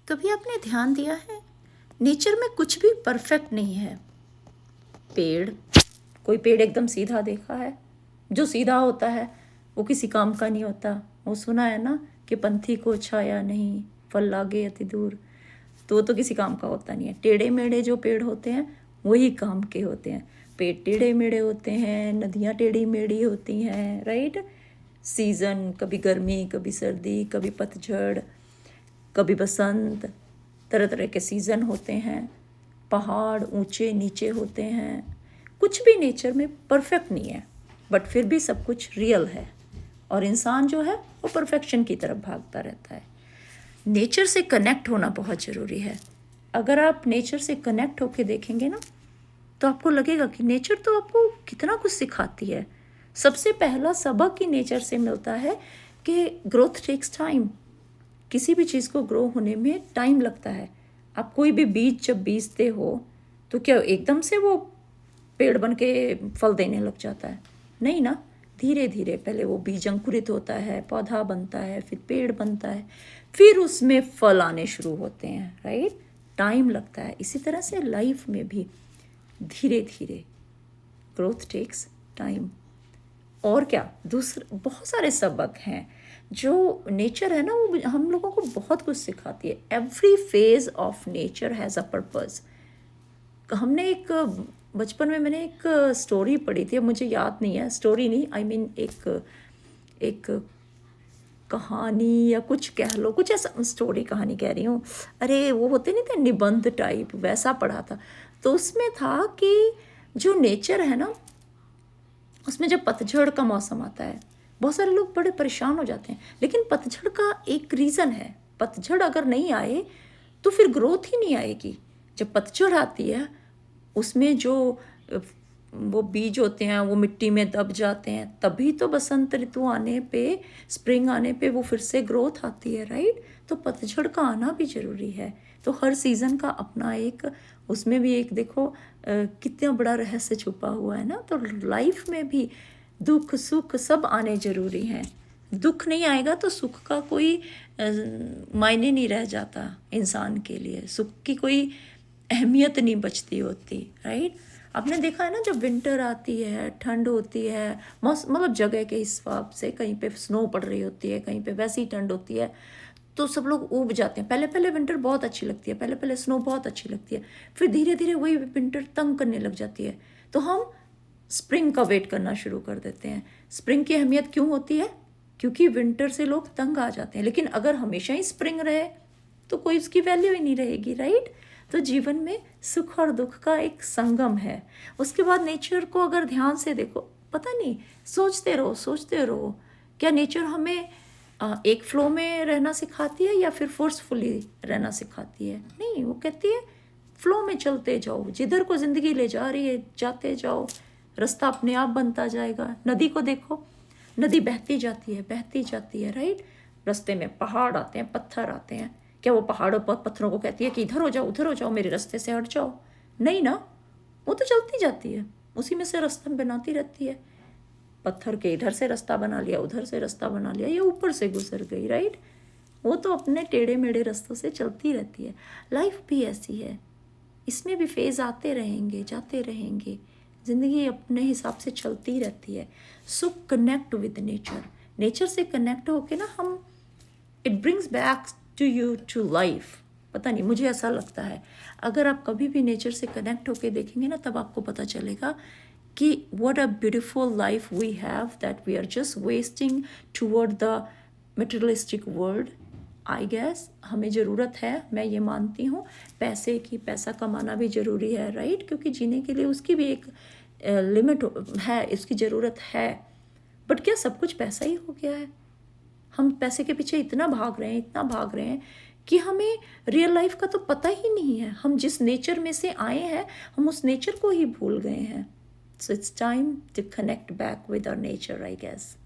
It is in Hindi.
कभी आपने ध्यान दिया है, नेचर में कुछ भी परफेक्ट नहीं है। पेड़, कोई पेड़ एकदम सीधा देखा है? जो सीधा होता है वो किसी काम का नहीं होता। वो सुना है ना कि पंथी को छाया नहीं, फल लागे अति दूर। तो वो तो किसी काम का होता नहीं है। टेढ़े मेढ़े जो पेड़ होते हैं वही काम के होते हैं। पेड़ टेढ़े मेढ़े होते हैं, नदियाँ टेढ़ी मेढ़ी होती हैं, राइट। सीज़न, कभी गर्मी, कभी सर्दी, कभी पतझड़, कभी बसंत, तरह तरह के सीज़न होते हैं। पहाड़ ऊंचे नीचे होते हैं। कुछ भी नेचर में परफेक्ट नहीं है, बट फिर भी सब कुछ रियल है। और इंसान जो है वो परफेक्शन की तरफ भागता रहता है। नेचर से कनेक्ट होना बहुत ज़रूरी है। अगर आप नेचर से कनेक्ट होके देखेंगे ना, तो आपको लगेगा कि नेचर तो आपको कितना कुछ सिखाती है। सबसे पहला सबक ही नेचर से मिलता है कि ग्रोथ टेक्स टाइम। किसी भी चीज़ को ग्रो होने में टाइम लगता है। आप कोई भी बीज जब बीजते हो तो क्या एकदम से वो पेड़ बन के फल देने लग जाता है? नहीं ना, धीरे धीरे पहले वो बीज अंकुरित होता है, पौधा बनता है, फिर पेड़ बनता है, फिर उसमें फल आने शुरू होते हैं, राइट। टाइम लगता है। इसी तरह से लाइफ में भी धीरे धीरे ग्रोथ टेक्स टाइम। और क्या, दूसरे बहुत सारे सबक हैं जो नेचर है ना, वो हम लोगों को बहुत कुछ सिखाती है। Every phase of nature has a purpose. हमने एक बचपन में मैंने एक स्टोरी पढ़ी थी, मुझे याद नहीं है, स्टोरी नहीं, आई मीन एक कहानी या कुछ कह लो, कुछ ऐसा, स्टोरी कहानी कह रही हूँ। अरे वो होते नहीं थे निबंध टाइप, वैसा पढ़ा था। तो उसमें था कि जो नेचर है ना, उसमें जब पतझड़ का मौसम आता है, बहुत सारे लोग बड़े परेशान हो जाते हैं। लेकिन पतझड़ का एक रीज़न है। पतझड़ अगर नहीं आए तो फिर ग्रोथ ही नहीं आएगी। जब पतझड़ आती है, उसमें जो वो बीज होते हैं वो मिट्टी में दब जाते हैं, तभी तो बसंत ऋतु आने पे, स्प्रिंग आने पे वो फिर से ग्रोथ आती है, राइट। तो पतझड़ का आना भी ज़रूरी है। तो हर सीज़न का अपना एक, उसमें भी एक देखो कितना बड़ा रहस्य छुपा हुआ है ना। तो लाइफ में भी दुख सुख सब आने ज़रूरी हैं। दुख नहीं आएगा तो सुख का कोई मायने नहीं रह जाता इंसान के लिए। सुख की कोई अहमियत नहीं बचती होती, राइट। आपने देखा है ना, जब विंटर आती है, ठंड होती है, मतलब जगह के हिसाब से, कहीं पे स्नो पड़ रही होती है, कहीं पे वैसी ठंड होती है, तो सब लोग ऊब जाते हैं। पहले पहले विंटर बहुत अच्छी लगती है, पहले पहले स्नो बहुत अच्छी लगती है, फिर धीरे धीरे वही विंटर तंग करने लग जाती है, तो हम स्प्रिंग का वेट करना शुरू कर देते हैं। स्प्रिंग की अहमियत क्यों होती है? क्योंकि विंटर से लोग तंग आ जाते हैं। लेकिन अगर हमेशा ही स्प्रिंग रहे तो कोई उसकी वैल्यू ही नहीं रहेगी, राइट। तो जीवन में सुख और दुख का एक संगम है। उसके बाद नेचर को अगर ध्यान से देखो, पता नहीं, सोचते रहो, क्या नेचर हमें एक फ्लो में रहना सिखाती है या फिर फोर्सफुली रहना सिखाती है? नहीं, वो कहती है फ्लो में चलते जाओ, जिधर को ज़िंदगी ले जा रही है जाते जाओ, रास्ता अपने आप बनता जाएगा। नदी को देखो, नदी बहती जाती है, राइट। रास्ते में पहाड़ आते हैं, पत्थर आते हैं, क्या वो पहाड़ों पर पत्थरों को कहती है कि इधर हो जाओ, मेरे रास्ते से हट जाओ? नहीं ना, वो तो चलती जाती है, उसी में से रास्ता बनाती रहती है। पत्थर के इधर से रास्ता बना लिया, उधर से रास्ता बना लिया, ये ऊपर से गुजर गई, राइट। वो तो अपने टेढ़े मेढ़े रास्तों से चलती रहती है। लाइफ भी ऐसी है, इसमें भी फेज़ आते रहेंगे, जाते रहेंगे, ज़िंदगी अपने हिसाब से चलती रहती है। So connect with nature. Nature से कनेक्ट होके ना हम, it brings back to you to life. पता नहीं, मुझे ऐसा लगता है। अगर आप कभी भी नेचर से कनेक्ट होके देखेंगे ना, तब आपको पता चलेगा कि what a beautiful life we have, that we are just wasting toward the materialistic world. I guess हमें ज़रूरत है, मैं ये मानती हूँ, पैसे की, पैसा कमाना भी ज़रूरी है, राइट, क्योंकि जीने के लिए उसकी भी एक लिमिट है, इसकी ज़रूरत है। बट क्या सब कुछ पैसा ही हो गया है? हम पैसे के पीछे इतना भाग रहे हैं कि हमें रियल लाइफ का तो पता ही नहीं है। हम जिस नेचर में से आए हैं, हम उस नेचर को ही भूल गए हैं। So it's time to connect back with our nature, I guess.